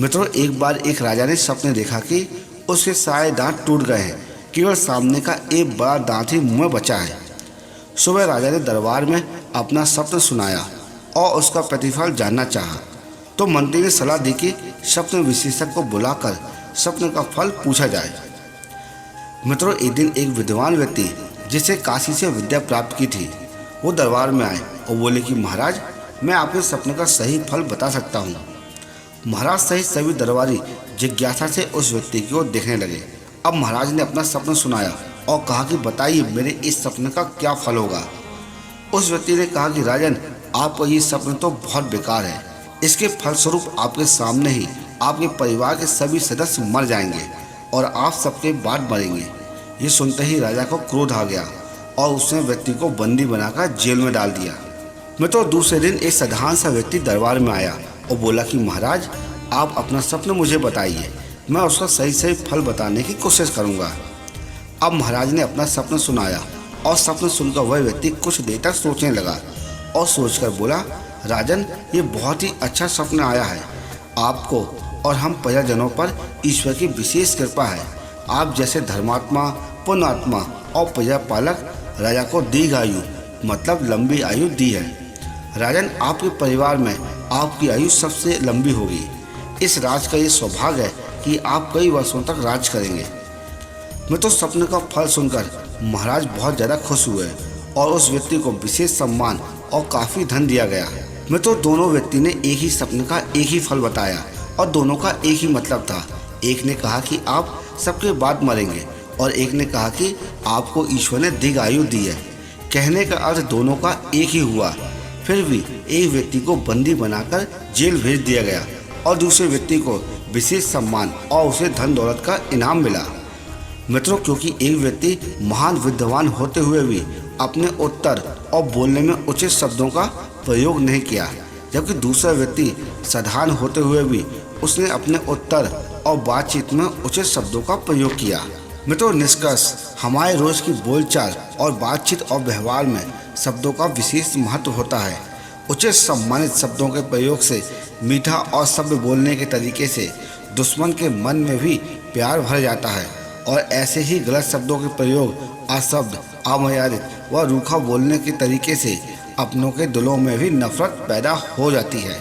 मित्रों, एक बार एक राजा ने सपने देखा कि उसके सारे दांत टूट गए हैं, केवल सामने का एक बड़ा दांत ही मुंह में बचा है। सुबह राजा ने दरबार में अपना सपना सुनाया और उसका प्रतिफल जानना चाहा। तो मंत्री ने सलाह दी कि सपने विशेषज्ञ को बुलाकर सपने का फल पूछा जाए। मित्रों, एक दिन एक विद्वान व्यक्ति जिसे काशी से विद्या प्राप्त की थी, वो दरबार में आए और बोले कि महाराज, मैं आपके सपने का सही फल बता सकता हूँ। महाराज सहित सभी दरबारी जिज्ञासा से उस व्यक्ति की ओर देखने लगे। अब महाराज ने अपना सपना सुनाया और कहा कि बताइए, मेरे इस सपने का क्या फल होगा। उस व्यक्ति ने कहा कि राजन, आपका ये सपना तो बहुत बेकार है। इसके फलस्वरूप आपके सामने ही आपके परिवार के सभी सदस्य मर जाएंगे और आप सबके बाद मरेंगे। ये सुनते ही राजा को क्रोध आ गया और उसने व्यक्ति को बंदी बनाकर जेल में डाल दिया। मित्रों, दूसरे दिन एक साधारण सा व्यक्ति दरबार में आया और बोला कि महाराज, आप अपना सपना मुझे बताइए, मैं उसका सही सही फल बताने की कोशिश करूंगा। अब महाराज ने अपना सपना सुनाया और सपना सुनकर वह व्यक्ति कुछ देर तक सोचने लगा और सोचकर बोला, राजन, ये बहुत ही अच्छा सपना आया है। आपको और हम प्रजाजनों पर ईश्वर की विशेष कृपा है। आप जैसे धर्मात्मा, पुण्यात्मा और प्रजापालक राजा को दीर्घायु मतलब लंबी आयु दी है। राजन, आपके परिवार में आपकी आयु सबसे लंबी होगी। इस राज का ये सौभाग्य है कि आप कई वर्षों तक राज करेंगे। मित्रों, सपने का फल सुनकर महाराज बहुत ज़्यादा खुश हुए और उस व्यक्ति को विशेष सम्मान और काफ़ी धन दिया गया। मित्रों, दोनों व्यक्ति ने एक ही सपने का एक ही फल बताया और दोनों का एक ही मतलब था। एक ने कहा कि आप सबके बाद मरेंगे और एक ने कहा कि आपको ईश्वर ने दीर्घ आयु दी है। कहने का अर्थ दोनों का एक ही हुआ। फिर भी एक व्यक्ति को बंदी बनाकर जेल भेज दिया गया और दूसरे व्यक्ति को विशेष सम्मान और उसे धन दौलत का इनाम मिला। मित्रों, क्योंकि एक व्यक्ति महान विद्वान होते हुए भी अपने उत्तर और बोलने में उचित शब्दों का प्रयोग नहीं किया, जबकि दूसरा व्यक्ति साधारण होते हुए भी उसने अपने उत्तर और बातचीत में उचित शब्दों का प्रयोग किया। मित्रों, निष्कर्ष, हमारे रोज की बोलचाल और बातचीत और व्यवहार में शब्दों का विशेष महत्व होता है। उचित सम्मानित शब्दों के प्रयोग से, मीठा और सभ्य बोलने के तरीके से दुश्मन के मन में भी प्यार भर जाता है और ऐसे ही गलत शब्दों के प्रयोग, अशब्द, अमर्यादित व रूखा बोलने के तरीके से अपनों के दिलों में भी नफरत पैदा हो जाती है।